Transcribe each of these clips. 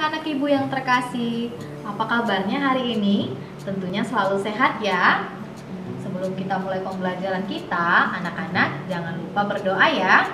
anak-anak ibu yang terkasih, apa kabarnya hari ini? Tentunya selalu sehat ya. Sebelum kita mulai pembelajaran kita, anak-anak jangan lupa berdoa ya.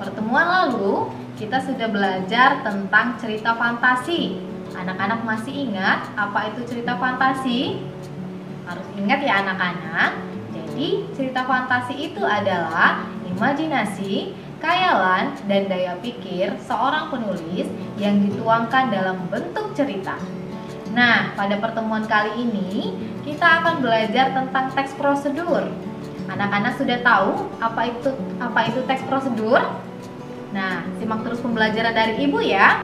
Pertemuan lalu, kita sudah belajar tentang cerita fantasi. Anak-anak masih ingat apa itu cerita fantasi? Harus ingat ya anak-anak. Jadi, cerita fantasi itu adalah imajinasi, khayalan, dan daya pikir seorang penulis yang dituangkan dalam bentuk cerita. Nah, pada pertemuan kali ini kita akan belajar tentang teks prosedur. Anak-anak sudah tahu apa itu teks prosedur? Nah, simak terus pembelajaran dari ibu ya.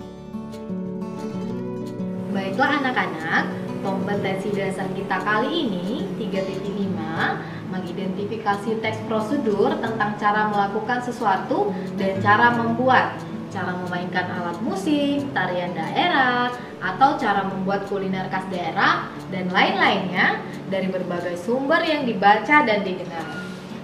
Baiklah anak-anak, kompetensi dasar kita kali ini 3.5 mengidentifikasi teks prosedur tentang cara melakukan sesuatu dan cara membuat, cara memainkan alat musik, tarian daerah, atau cara membuat kuliner khas daerah, dan lain-lainnya dari berbagai sumber yang dibaca dan didengar.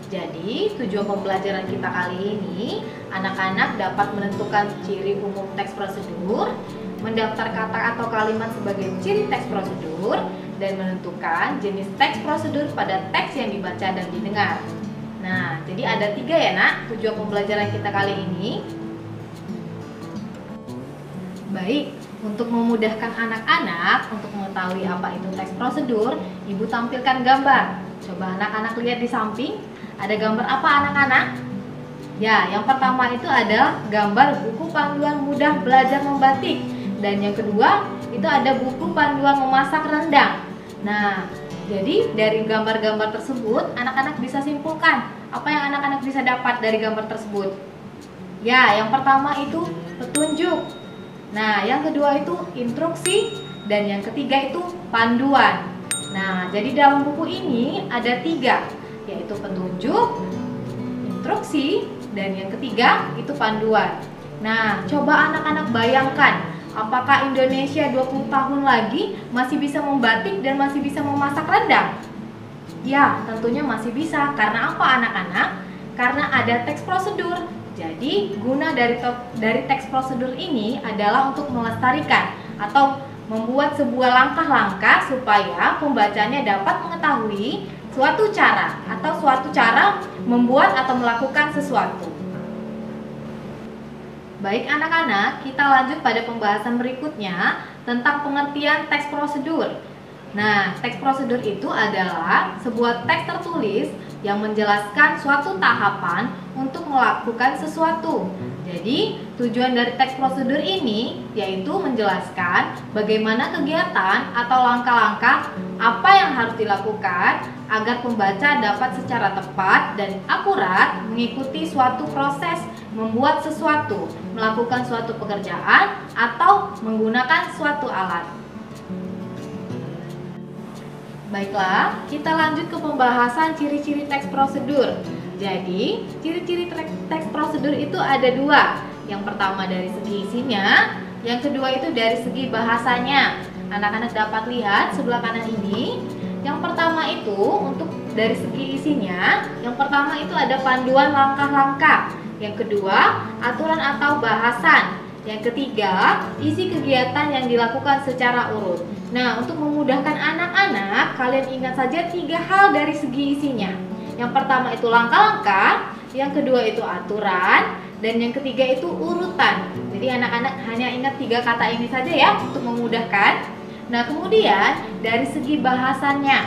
Jadi, tujuan pembelajaran kita kali ini, anak-anak dapat menentukan ciri umum teks prosedur, mendaftar kata atau kalimat sebagai ciri teks prosedur, dan menentukan jenis teks prosedur pada teks yang dibaca dan didengar. Nah, jadi ada 3 ya nak, tujuan pembelajaran kita kali ini. Baik, untuk memudahkan anak-anak untuk mengetahui apa itu teks prosedur, ibu tampilkan gambar. Coba anak-anak lihat di samping, ada gambar apa anak-anak? Ya, yang pertama itu ada gambar buku panduan mudah belajar membatik. Dan yang kedua, itu ada buku panduan memasak rendang. Nah, jadi dari gambar-gambar tersebut, anak-anak bisa simpulkan apa yang anak-anak bisa dapat dari gambar tersebut. Ya, yang pertama itu petunjuk. Nah, yang kedua itu instruksi. Dan yang ketiga itu panduan. Nah, jadi dalam buku ini ada 3, yaitu petunjuk, instruksi, dan yang ketiga itu panduan. Nah, coba anak-anak bayangkan, apakah Indonesia 20 tahun lagi masih bisa membatik dan masih bisa memasak rendang? Ya, tentunya masih bisa. Karena apa anak-anak? Karena ada teks prosedur. Jadi, guna dari teks prosedur ini adalah untuk melestarikan atau membuat sebuah langkah-langkah supaya pembacanya dapat mengetahui suatu cara membuat atau melakukan sesuatu. Baik anak-anak, kita lanjut pada pembahasan berikutnya tentang pengertian teks prosedur. Nah, teks prosedur itu adalah sebuah teks tertulis yang menjelaskan suatu tahapan untuk melakukan sesuatu. Jadi, tujuan dari teks prosedur ini yaitu menjelaskan bagaimana kegiatan atau langkah-langkah apa yang harus dilakukan agar pembaca dapat secara tepat dan akurat mengikuti suatu proses membuat sesuatu, melakukan suatu pekerjaan, atau menggunakan suatu alat. Baiklah, kita lanjut ke pembahasan ciri-ciri teks prosedur. Jadi, ciri-ciri teks prosedur itu ada 2. Yang pertama dari segi isinya, yang kedua itu dari segi bahasanya. Anak-anak dapat lihat sebelah kanan ini. Yang pertama itu untuk dari segi isinya, yang pertama itu ada panduan langkah-langkah. Yang kedua, aturan atau bahasan. Yang ketiga, isi kegiatan yang dilakukan secara urut. Nah, untuk memudahkan anak-anak, kalian ingat saja 3 hal dari segi isinya. Yang pertama itu langkah-langkah, yang kedua itu aturan, dan yang ketiga itu urutan. Jadi anak-anak hanya ingat 3 kata ini saja ya untuk memudahkan. Nah, kemudian dari segi bahasannya.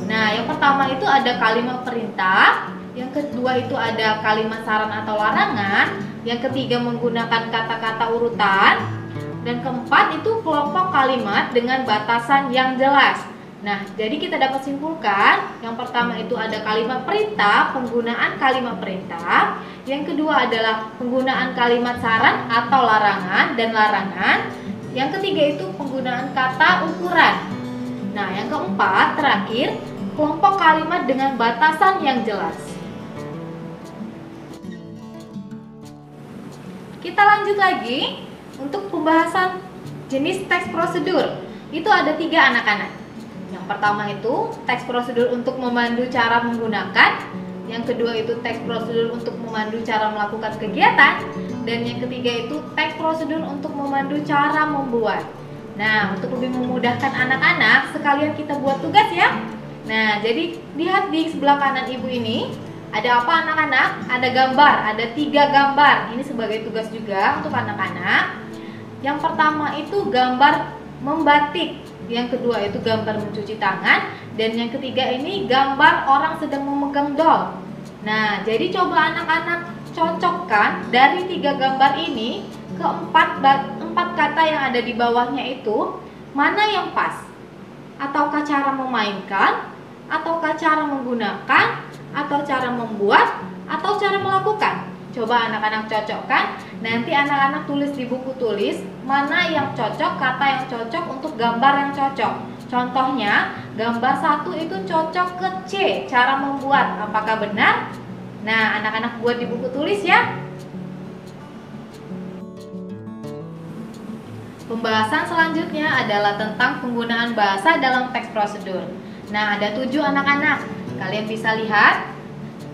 Nah, yang pertama itu ada kalimat perintah, yang kedua itu ada kalimat saran atau larangan, yang ketiga menggunakan kata-kata urutan, dan keempat itu kelompok kalimat dengan batasan yang jelas. Nah, jadi kita dapat simpulkan, yang pertama itu ada kalimat perintah, penggunaan kalimat perintah, yang kedua adalah penggunaan kalimat saran atau larangan dan larangan, yang ketiga itu penggunaan kata ukuran. Nah, yang keempat terakhir, kelompok kalimat dengan batasan yang jelas. Kita lanjut lagi untuk pembahasan jenis teks prosedur. Itu ada 3 anak-anak. Yang pertama itu teks prosedur untuk memandu cara menggunakan. yang kedua itu teks prosedur untuk memandu cara melakukan kegiatan, dan yang ketiga itu teks prosedur untuk memandu cara membuat. Nah, untuk lebih memudahkan anak-anak, sekalian kita buat tugas ya. Nah, jadi lihat di sebelah kanan ibu ini, ada apa anak-anak? Ada gambar, ada 3 gambar. Ini sebagai tugas juga untuk anak-anak. Yang pertama itu gambar membatik, yang kedua itu gambar mencuci tangan, dan yang ketiga ini gambar orang sedang memegang doll. Nah, jadi coba anak-anak cocokkan dari 3 gambar ini ke 4 kata yang ada di bawahnya itu, mana yang pas? Ataukah cara memainkan, ataukah cara menggunakan, atau cara membuat, atau cara melakukan? Coba anak-anak cocokkan. Nanti anak-anak tulis di buku tulis mana yang cocok, kata yang cocok untuk gambar yang cocok. Contohnya, gambar 1 itu cocok ke C, cara membuat. Apakah benar? Nah, anak-anak buat di buku tulis ya. Pembahasan selanjutnya adalah tentang penggunaan bahasa dalam teks prosedur. Nah, ada 7 anak-anak. Kalian bisa lihat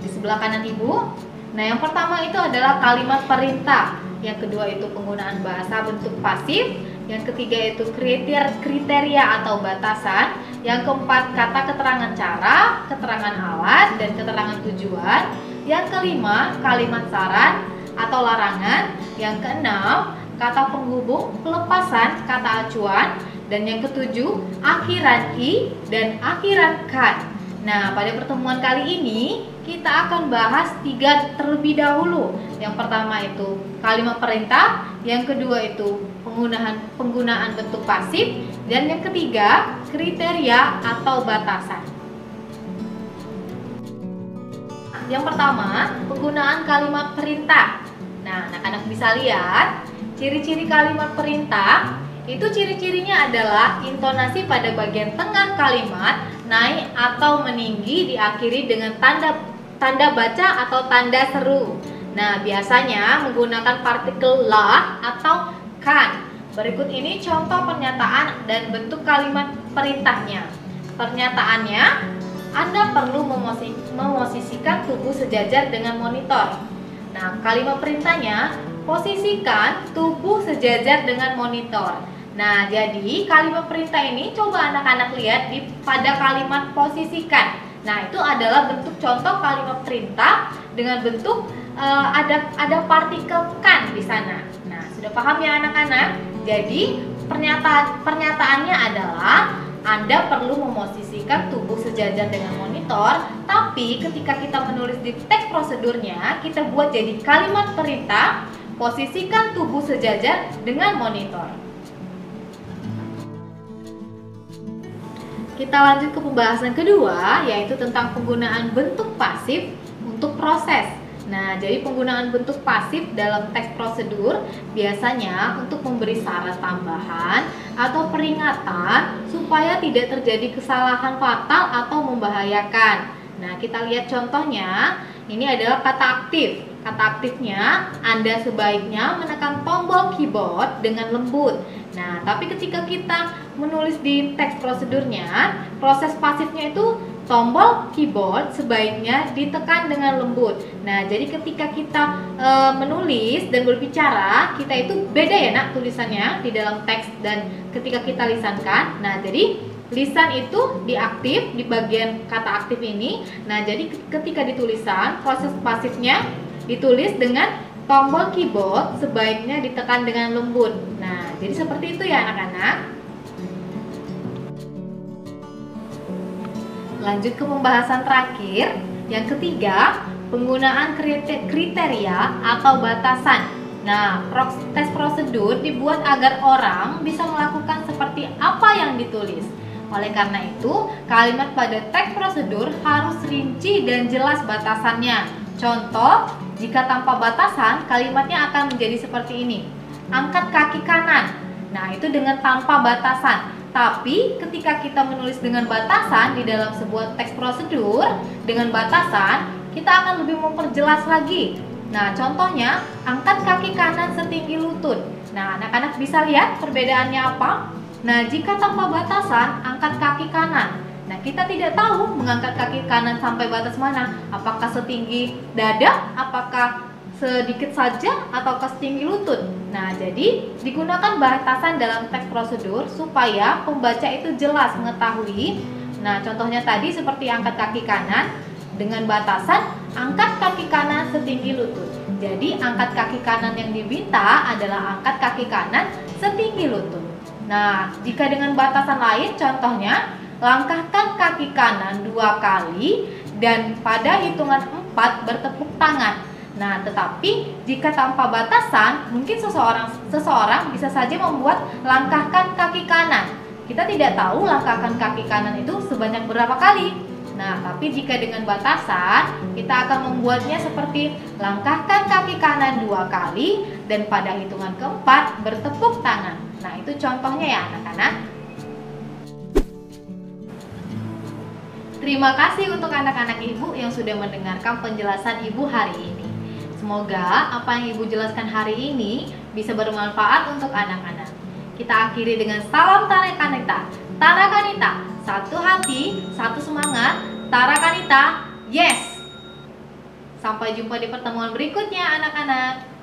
di sebelah kanan ibu. Nah, yang pertama itu adalah kalimat perintah. Yang kedua itu penggunaan bahasa bentuk pasif. Yang ketiga itu kriteria atau batasan. Yang keempat kata keterangan cara, keterangan alat, dan keterangan tujuan. Yang kelima kalimat saran atau larangan. Yang keenam kata penghubung, pelepasan, kata acuan. Dan yang ketujuh akhiran i dan akhiran kan. Nah, pada pertemuan kali ini kita akan bahas 3 terlebih dahulu. Yang pertama itu kalimat perintah, yang kedua itu penggunaan bentuk pasif, dan yang ketiga kriteria atau batasan. Yang pertama, penggunaan kalimat perintah. Nah, anak-anak bisa lihat ciri-ciri kalimat perintah. Itu ciri-cirinya adalah intonasi pada bagian tengah kalimat naik atau meninggi, diakhiri dengan tanda baca atau tanda seru. Nah, biasanya menggunakan partikel lah atau kan. Berikut ini contoh pernyataan dan bentuk kalimat perintahnya. Pernyataannya, Anda perlu memosisikan tubuh sejajar dengan monitor. Nah, kalimat perintahnya, posisikan tubuh sejajar dengan monitor. Nah, jadi kalimat perintah ini coba anak-anak lihat pada kalimat posisikan. Nah, itu adalah bentuk contoh kalimat perintah dengan bentuk ada partikel kan di sana. Nah, sudah paham ya anak-anak? Jadi, pernyataannya adalah Anda perlu memosisikan tubuh sejajar dengan monitor, tapi ketika kita menulis di teks prosedurnya, kita buat jadi kalimat perintah, posisikan tubuh sejajar dengan monitor. Kita lanjut ke pembahasan kedua, yaitu tentang penggunaan bentuk pasif untuk proses. Nah, jadi penggunaan bentuk pasif dalam teks prosedur biasanya untuk memberi syarat tambahan atau peringatan supaya tidak terjadi kesalahan fatal atau membahayakan. Nah, kita lihat contohnya. Ini adalah kata aktif. Kata aktifnya, Anda sebaiknya menekan tombol keyboard dengan lembut. Nah, tapi ketika kita menulis di teks prosedurnya, proses pasifnya itu tombol keyboard sebaiknya ditekan dengan lembut. Nah, jadi ketika kita menulis dan berbicara, kita itu beda ya nak tulisannya di dalam teks dan ketika kita lisankan. Nah, jadi lisan itu diaktif di bagian kata aktif ini. Nah, jadi ketika ditulisan, proses pasifnya ditulis dengan tombol keyboard sebaiknya ditekan dengan lembut. Nah, jadi seperti itu ya anak-anak. Lanjut ke pembahasan terakhir, yang ketiga, penggunaan kriteria atau batasan. Nah, tes prosedur dibuat agar orang bisa melakukan seperti apa yang ditulis. Oleh karena itu, kalimat pada teks prosedur harus rinci dan jelas batasannya. Contoh, jika tanpa batasan, kalimatnya akan menjadi seperti ini. Angkat kaki kanan. Nah, itu dengan tanpa batasan. Tapi ketika kita menulis dengan batasan di dalam sebuah teks prosedur dengan batasan, kita akan lebih memperjelas lagi. Nah, contohnya, angkat kaki kanan setinggi lutut. Nah, anak-anak bisa lihat perbedaannya apa? Nah, jika tanpa batasan, angkat kaki kanan. Nah, kita tidak tahu mengangkat kaki kanan sampai batas mana. Apakah setinggi dada, apakah sedikit saja, ataukah setinggi lutut. Nah, jadi digunakan batasan dalam teks prosedur supaya pembaca itu jelas mengetahui. Nah, contohnya tadi seperti angkat kaki kanan dengan batasan angkat kaki kanan setinggi lutut. Jadi angkat kaki kanan yang diminta adalah angkat kaki kanan setinggi lutut. Nah, jika dengan batasan lain, contohnya langkahkan kaki kanan 2 kali dan pada hitungan 4 bertepuk tangan. Nah, tetapi jika tanpa batasan, mungkin seseorang bisa saja membuat langkahkan kaki kanan. Kita tidak tahu langkahkan kaki kanan itu sebanyak berapa kali. Nah, tapi jika dengan batasan, kita akan membuatnya seperti langkahkan kaki kanan 2 kali dan pada hitungan keempat bertepuk tangan. Nah, itu contohnya ya anak-anak. Terima kasih untuk anak-anak ibu yang sudah mendengarkan penjelasan ibu hari ini. Semoga apa yang ibu jelaskan hari ini bisa bermanfaat untuk anak-anak. Kita akhiri dengan salam Tarakanita. Tarakanita, satu hati, satu semangat. Tarakanita, yes! Sampai jumpa di pertemuan berikutnya anak-anak.